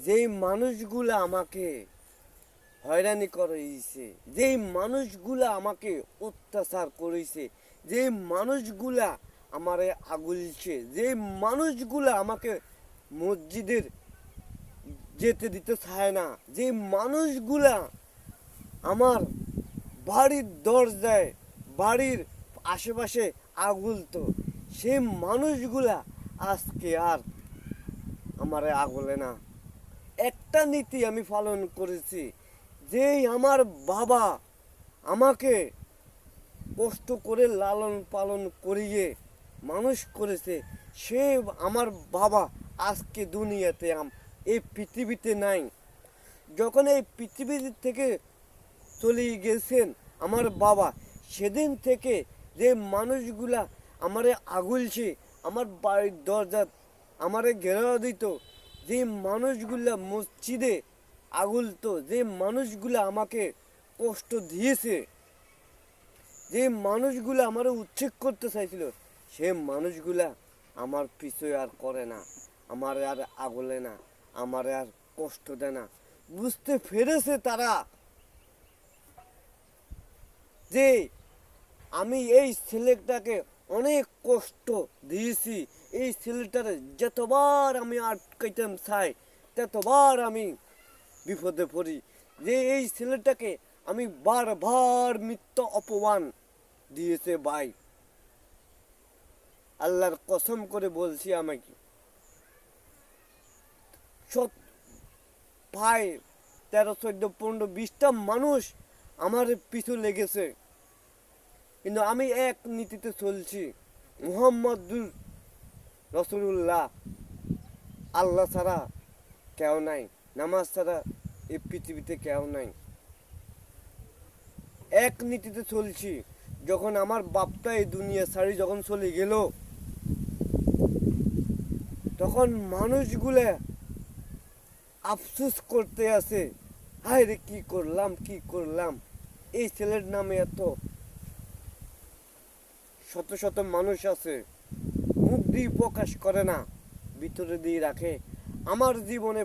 যেই মানুষগুলো আমাকে হয়রানি করেছে, যেই মানুষগুলো আমাকে অত্যাচার করেছে, যেই মানুষগুলা আমারে আগুলছে, যেই মানুষগুলো আমাকে মসজিদের যেতে দিতে চায় না, যে মানুষগুলা আমার বাড়ির দরজায় বাড়ির আশেপাশে আগুলতো, সেই মানুষগুলা আজকে আর আমারে আগলে না। একটা নীতি আমি পালন করেছি, যেই আমার বাবা আমাকে কষ্ট করে লালন পালন করিয়ে মানুষ করেছে, সে আমার বাবা আজকে দুনিয়াতে এই পৃথিবীতে নাই। যখন এই পৃথিবী থেকে চলে গেছেন আমার বাবা, সেদিন থেকে যে মানুষগুলা আমারে আগুলছে, আমার বাড়ির দরজা আমারে ঘেরাও দিত, যে মানুষগুলা মসজিদে আগুলতো, যে মানুষগুলা আমাকে কষ্ট দিয়েছে, যে মানুষগুলো আমারে উচ্ছেদ করতে চাইছিল, সে মানুষগুলা আমার পিছু আর করে না, আমার আর আগলে না, আমার আর কষ্ট দেয় না। বুঝতে পেরেছে তারা যে আমি এই ছেলেটাকে অনেক কষ্ট দিয়েছি, এই ছেলেটারে যতবার আমি আটকাইতাম চাই ততবার আমি বিপদে পড়ি, যে এই ছেলেটাকে আমি বারবার মিথ্যা অপমান দিয়েছে ভাই। আল্লাহর কসম করে বলছি, আমাকে সব ভাই 13, 14, 15, 20টা মানুষ আমার পিছু লেগেছে, কিন্তু আমি এক নীতিতে চলছি, মুহাম্মাদুর রসুল্লাহ, আল্লাহ ছাড়া কেউ নাই, নামাজ ছাড়া এই পৃথিবীতে কেউ নাই। এক নীতিতে চলছি। যখন আমার বাপটা এই দুনিয়া ছাড়ি যখন চলে গেল, তখন মানুষগুলো আফসোস করতে আছে, হায় রে কি করলাম কি করলাম, এই ছেলের নামে এত শত শত মানুষ আছে, মুখ দিয়ে প্রকাশ করে না, ভিতরে দিয়ে রাখে। আমার জীবনে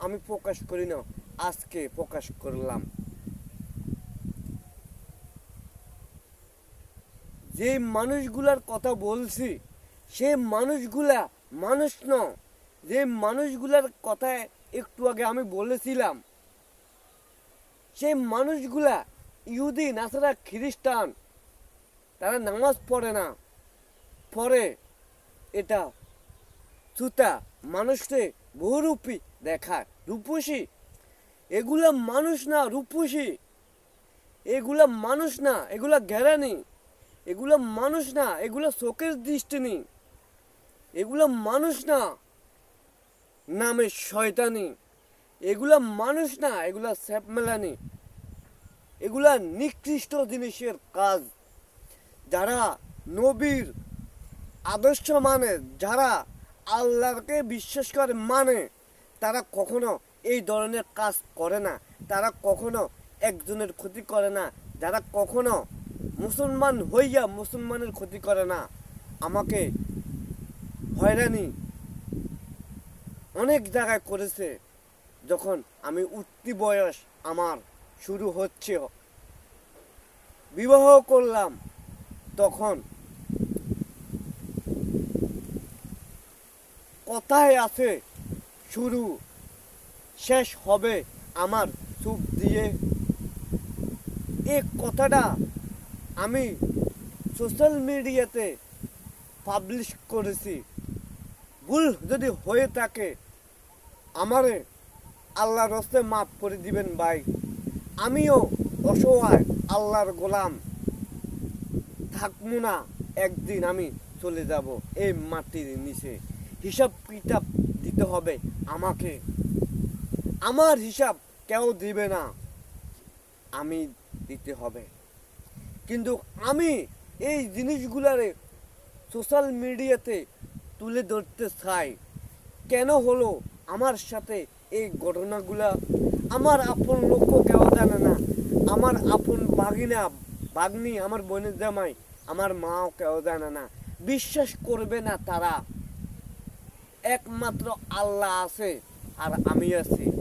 আমি প্রকাশ করি না, আজকে প্রকাশ করলাম। যে মানুষগুলার কথা বলছি, সে মানুষগুলা মানুষ ন, যে মানুষগুলার কথা একটু আগে আমি বলেছিলাম, সেই মানুষগুলা ইহুদি, নাসারা, খ্রিস্টান, তারা নামাজ পড়ে না, পড়ে এটা সুতা, মানুষকে বহুরূপী দেখায়, রূপসী। এগুলা মানুষ না, রূপসী। এগুলা মানুষ না, এগুলা ঘেরানি। এগুলো মানুষ না, এগুলো চোখের দৃষ্টি নেই। এগুলো মানুষ না, নামে শয়তানি। এগুলা মানুষ না, এগুলা স্যাপমেলানি। এগুলা নিকৃষ্ট জিনিসের কাজ। যারা নবীর আদর্শ মানে, যারা আল্লাহকে বিশ্বাস করে মানে, তারা কখনো এই ধরনের কাজ করে না। তারা কখনো একজনের ক্ষতি করে না। যারা কখনো মুসলমান হইয়া মুসলমানের ক্ষতি করে না। আমাকে হয়রানি অনেক জায়গায় করেছে। যখন আমি উঠতি বয়স আমার শুরু হচ্ছে, বিবাহ করলাম, তখন কথায় আছে শুরু শেষ হবে আমার সুখ দিয়ে। এই কথাটা আমি সোশ্যাল মিডিয়াতে পাবলিশ করেছি। ভুল যদি হয়ে থাকে আমারে আল্লাহর রাস্তায় মাফ করে দিবেন ভাই। আমিও অসহায় আল্লাহর গোলাম, থাকবো না, একদিন আমি চলে যাব এই মাটির নিচে। হিসাব কিতাব দিতে হবে আমাকে। আমার হিসাব কেউ দিবে না, আমি দিতে হবে। কিন্তু আমি এই জিনিসগুলারে সোশ্যাল মিডিয়াতে তুলে ধরতে চাই। কেন হলো আমার সাথে এই ঘটনাগুলা? আমার আপন লোকও কেউ জানে না, আমার আপন ভাগ্নি, আমার বোনের জামাই, আমার মাও কেউ জানে না। বিশ্বাস করবে না তারা। একমাত্র আল্লাহ আছে, আর আমি আছি